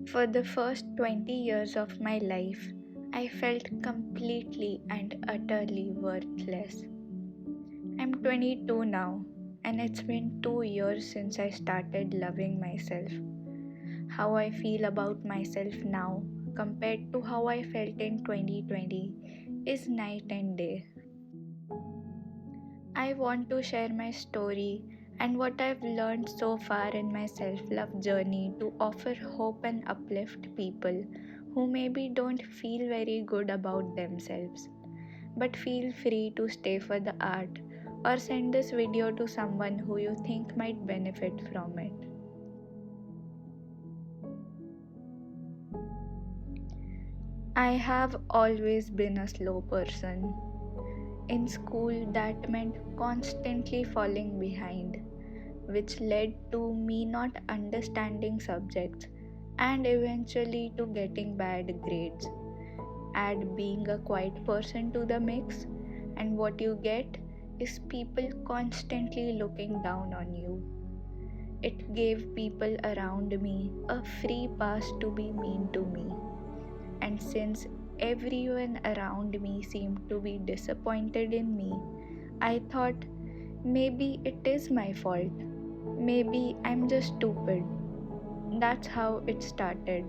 For the first 20 years of my life, I felt completely and utterly worthless. I'm 22 now, and it's been 2 years since I started loving myself. How I feel about myself now compared to how I felt in 2020 is night and day. I want to share my story and what I've learned so far in my self love journey to offer hope and uplift people who maybe don't feel very good about themselves. But feel free to stay for the art or send this video to someone who you think might benefit from it. I have always been a slow person. In school, that meant constantly falling behind, which led to me not understanding subjects and eventually to getting bad grades. Add being a quiet person to the mix, and what you get is people constantly looking down on you. It gave people around me a free pass to be mean to me. And since everyone around me seemed to be disappointed in me, I thought maybe it is my fault. Maybe I'm just stupid. That's how it started.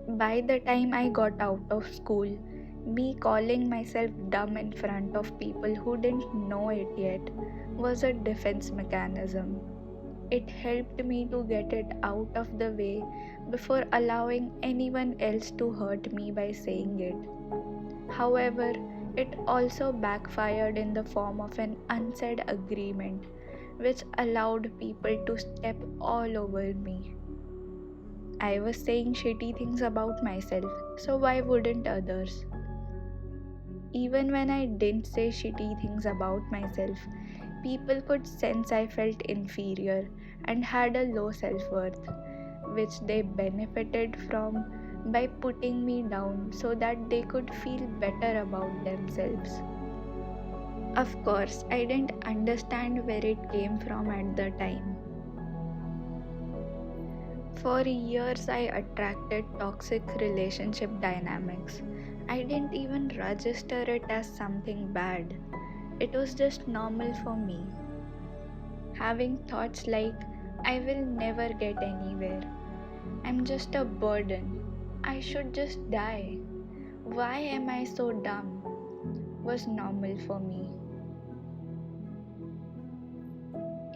By the time I got out of school, me calling myself dumb in front of people who didn't know it yet was a defense mechanism. It helped me to get it out of the way before allowing anyone else to hurt me by saying it. However, it also backfired in the form of an unsaid agreement, which allowed people to step all over me. I was saying shitty things about myself, so why wouldn't others? Even when I didn't say shitty things about myself, people could sense I felt inferior and had a low self worth, which they benefited from by putting me down so that they could feel better about themselves. Of course, I didn't understand where it came from at the time. For years, I attracted toxic relationship dynamics. I didn't even register it as something bad. It was just normal for me. Having thoughts like, I will never get anywhere, I'm just a burden, I should just die, why am I so dumb, was normal for me.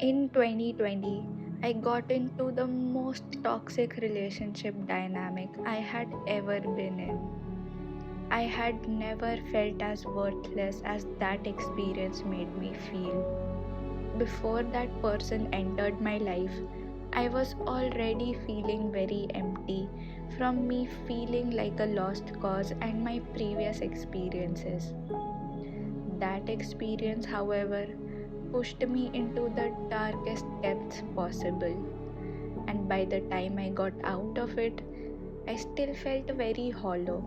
In 2020, I got into the most toxic relationship dynamic I had ever been in. I had never felt as worthless as that experience made me feel. Before that person entered my life, I was already feeling very empty from me feeling like a lost cause and my previous experiences. That experience, however, pushed me into the darkest depths possible, and by the time I got out of it, I still felt very hollow.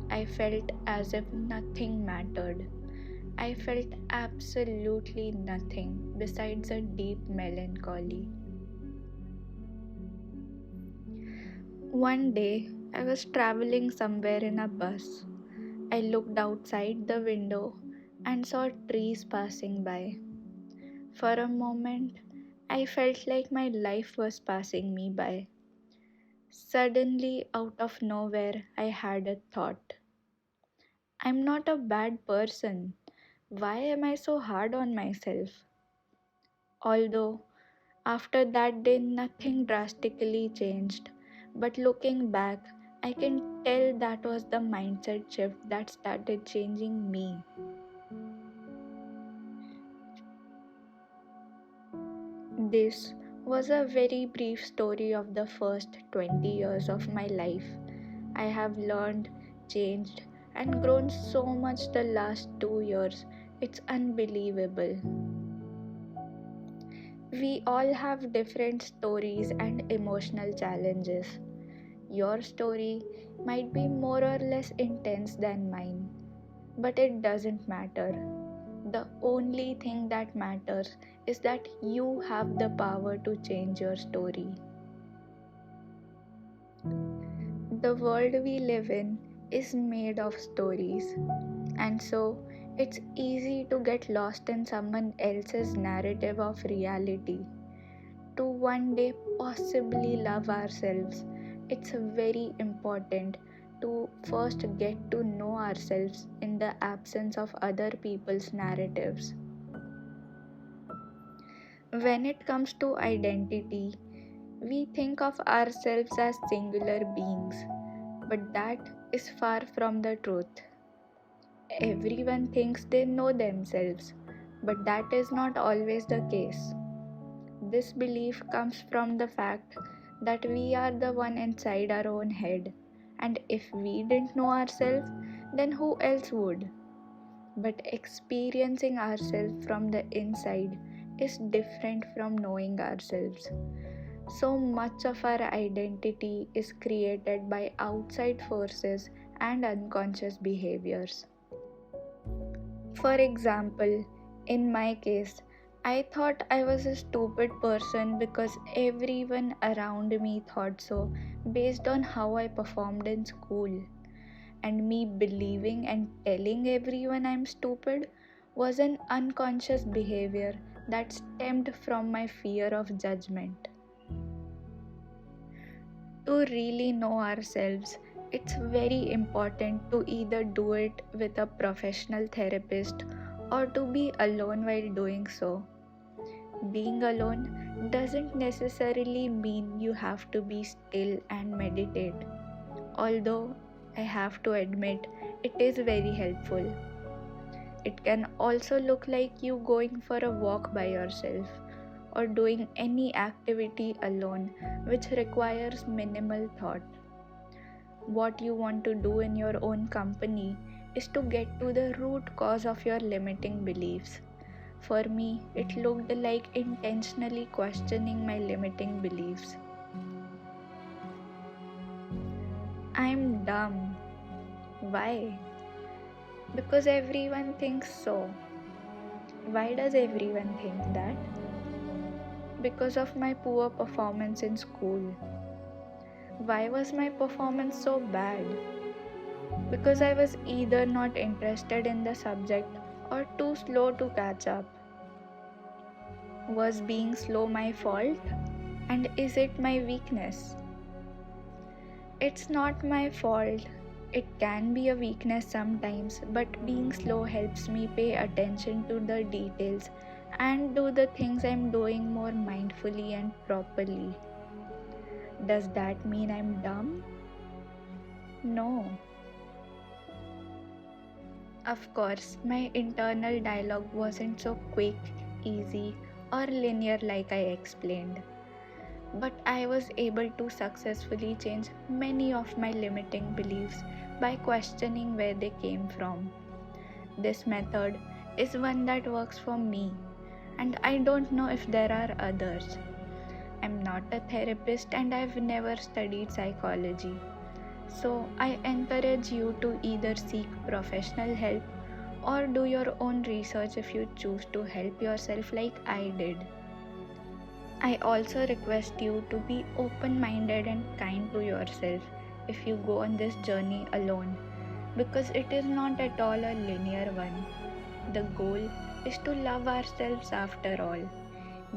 I felt as if nothing mattered. I felt absolutely nothing besides a deep melancholy. One day, I was traveling somewhere in a bus. I looked outside the window and saw trees passing by. For a moment, I felt like my life was passing me by. Suddenly, out of nowhere, I had a thought. I'm not a bad person. Why am I so hard on myself? Although, after that day, nothing drastically changed. But looking back, I can tell that was the mindset shift that started changing me. This was a very brief story of the first 20 years of my life. I have learned, changed, and grown so much the last 2 years. It's unbelievable. We all have different stories and emotional challenges. Your story might be more or less intense than mine, but it doesn't matter. The only thing that matters is that you have the power to change your story. The world we live in is made of stories, and so it's easy to get lost in someone else's narrative of reality. To one day possibly love ourselves, it's very important to first get to know ourselves in the absence of other people's narratives. When it comes to identity, we think of ourselves as singular beings, but that is far from the truth. Everyone thinks they know themselves, but that is not always the case. This belief comes from the fact that we are the one inside our own head, and if we didn't know ourselves, then who else would? But experiencing ourselves from the inside is different from knowing ourselves. So much of our identity is created by outside forces and unconscious behaviors. For example, in my case, I thought I was a stupid person because everyone around me thought so based on how I performed in school. And me believing and telling everyone I'm stupid was an unconscious behavior that stemmed from my fear of judgment. To really know ourselves, it's very important to either do it with a professional therapist or to be alone while doing so. Being alone doesn't necessarily mean you have to be still and meditate, although I have to admit it is very helpful. It can also look like you going for a walk by yourself or doing any activity alone which requires minimal thought. What you want to do in your own company is to get to the root cause of your limiting beliefs. For me, it looked like intentionally questioning my limiting beliefs. I'm dumb. Why? Because everyone thinks so. Why does everyone think that? Because of my poor performance in school. Why was my performance so bad? Because I was either not interested in the subject or too slow to catch up. Was being slow my fault? And is it my weakness? It's not my fault. It can be a weakness sometimes, but being slow helps me pay attention to the details and do the things I'm doing more mindfully and properly. Does that mean I'm dumb? No. Of course, my internal dialogue wasn't so quick, easy, or linear like I explained. But I was able to successfully change many of my limiting beliefs by questioning where they came from. This method is one that works for me, and I don't know if there are others. I'm not a therapist and I've never studied psychology. So I encourage you to either seek professional help or do your own research if you choose to help yourself like I did. I also request you to be open minded and kind to yourself if you go on this journey alone, because it is not at all a linear one. The goal is to love ourselves after all.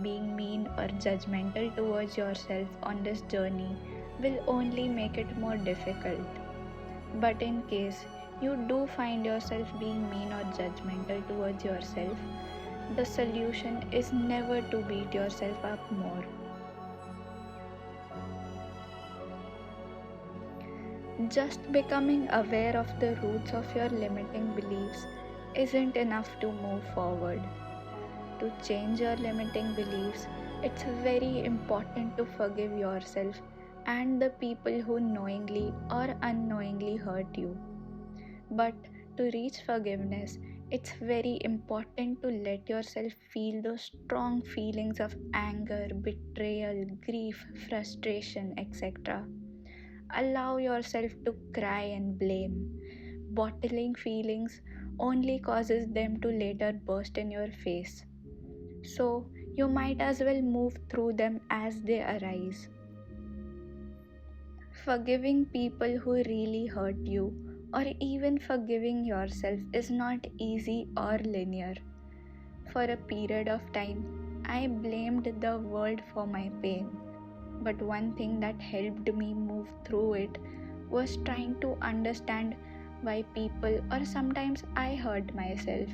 Being mean or judgmental towards yourself on this journey will only make it more difficult. But in case you do find yourself being mean or judgmental towards yourself, the solution is never to beat yourself up more. Just becoming aware of the roots of your limiting beliefs isn't enough to move forward. To change your limiting beliefs, it's very important to forgive yourself and the people who knowingly or unknowingly hurt you. But to reach forgiveness, it's very important to let yourself feel those strong feelings of anger, betrayal, grief, frustration, etc. Allow yourself to cry and blame. Bottling feelings only causes them to later burst in your face. So, you might as well move through them as they arise. Forgiving people who really hurt you, or even forgiving yourself, is not easy or linear. For a period of time, I blamed the world for my pain. But one thing that helped me move through it was trying to understand why people, or sometimes I, hurt myself.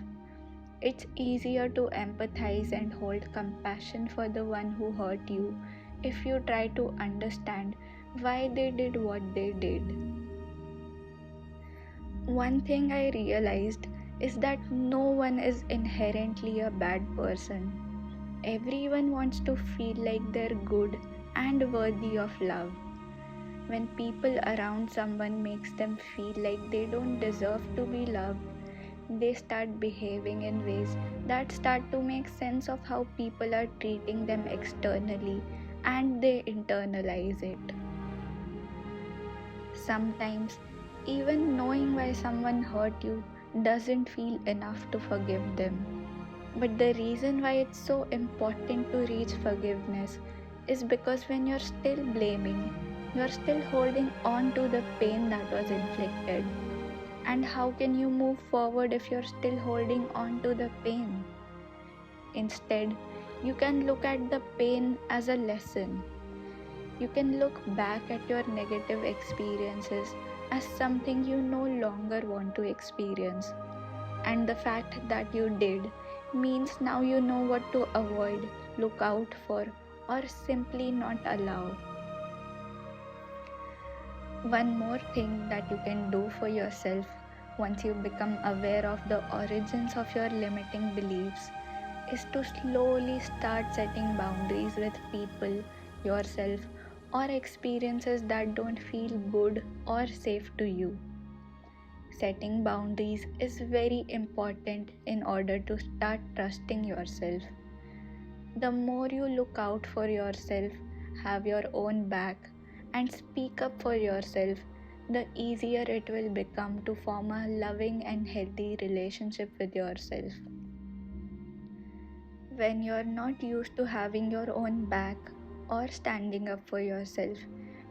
It's easier to empathize and hold compassion for the one who hurt you if you try to understand why they did what they did. One thing I realized is that no one is inherently a bad person. Everyone wants to feel like they're good and worthy of love. When people around someone makes them feel like they don't deserve to be loved, they start behaving in ways that start to make sense of how people are treating them externally, and they internalize it. Sometimes, even knowing why someone hurt you doesn't feel enough to forgive them. But the reason why it's so important to reach forgiveness is because when you're still blaming, you're still holding on to the pain that was inflicted. And how can you move forward if you're still holding on to the pain? Instead, you can look at the pain as a lesson. You can look back at your negative experiences as something you no longer want to experience. And the fact that you did means now you know what to avoid, look out for, or simply not allow. One more thing that you can do for yourself once you become aware of the origins of your limiting beliefs is to slowly start setting boundaries with people, yourself, or experiences that don't feel good or safe to you. Setting boundaries is very important in order to start trusting yourself. The more you look out for yourself, have your own back, and speak up for yourself, the easier it will become to form a loving and healthy relationship with yourself. When you're not used to having your own back or standing up for yourself,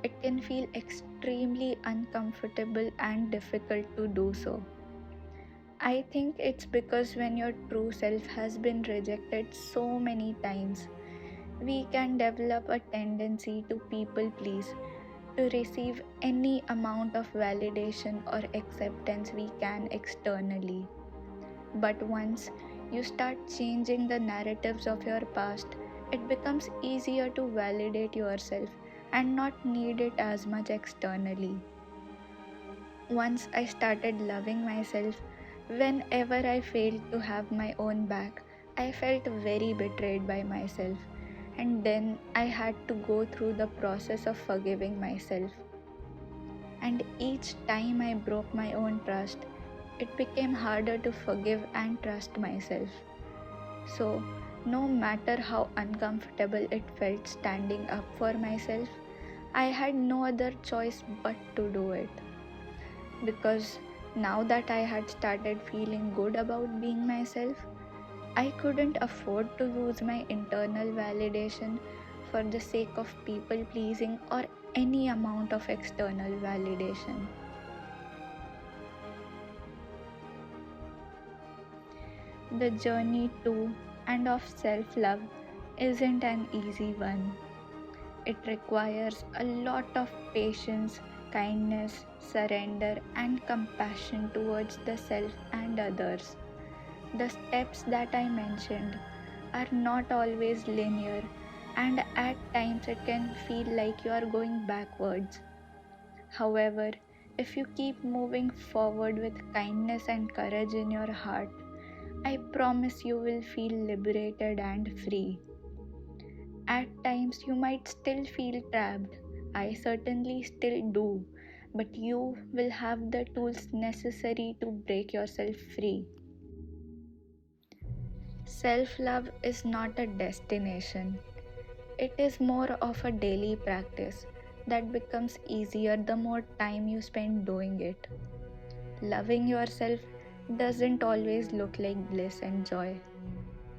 it can feel extremely uncomfortable and difficult to do so. I think it's because when your true self has been rejected so many times, we can develop a tendency to people please, to receive any amount of validation or acceptance we can externally. But once you start changing the narratives of your past, it becomes easier to validate yourself and not need it as much externally. Once I started loving myself, whenever I failed to have my own back, I felt very betrayed by myself, and then I had to go through the process of forgiving myself. And each time I broke my own trust, it became harder to forgive and trust myself. So, no matter how uncomfortable it felt standing up for myself, I had no other choice but to do it. Because now that I had started feeling good about being myself, I couldn't afford to lose my internal validation for the sake of people pleasing or any amount of external validation. The journey to and of self love isn't an easy one. It requires a lot of patience, kindness, surrender, and compassion towards the self and others. The steps that I mentioned are not always linear, and at times it can feel like you are going backwards. However, if you keep moving forward with kindness and courage in your heart, I promise you will feel liberated and free. At times you might still feel trapped. I certainly still do. But you will have the tools necessary to break yourself free. Self love is not a destination, it is more of a daily practice that becomes easier the more time you spend doing it. Loving yourself doesn't always look like bliss and joy.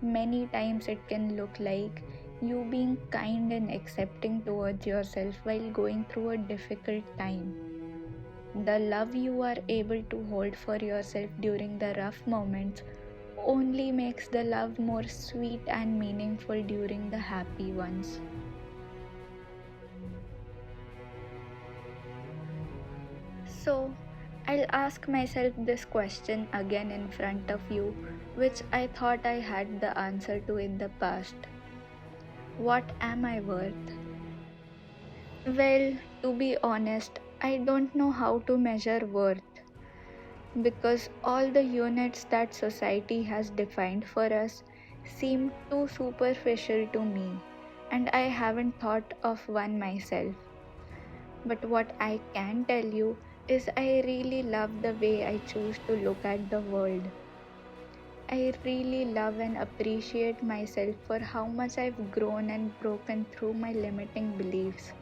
Many times it can look like you being kind and accepting towards yourself while going through a difficult time. The love you are able to hold for yourself during the rough moments only makes the love more sweet and meaningful during the happy ones. So, I'll ask myself this question again in front of you, which I thought I had the answer to in the past. What am I worth? Well, to be honest, I don't know how to measure worth because all the units that society has defined for us seem too superficial to me, and I haven't thought of one myself. But what I can tell you is I really love the way I choose to look at the world. I really love and appreciate myself for how much I've grown and broken through my limiting beliefs.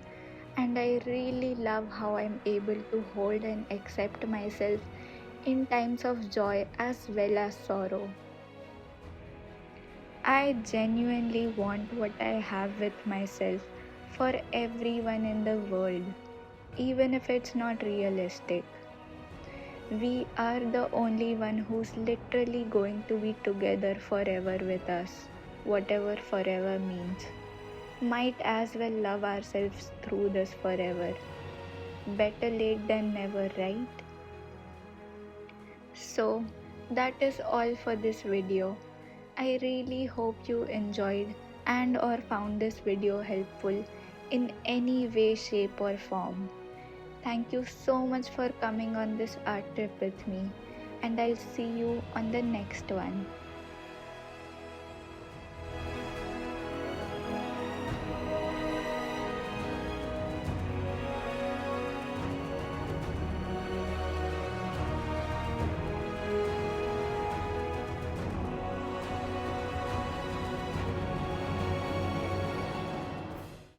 And I really love how I'm able to hold and accept myself in times of joy as well as sorrow. I genuinely want what I have with myself for everyone in the world, even if it's not realistic. We are the only one who's literally going to be together forever with us, whatever forever means. Might as well love ourselves through this forever. Better late than never, right? So, that is all for this video. I really hope you enjoyed and or found this video helpful in any way, shape or form. Thank you so much for coming on this art trip with me, and I'll see you on the next one.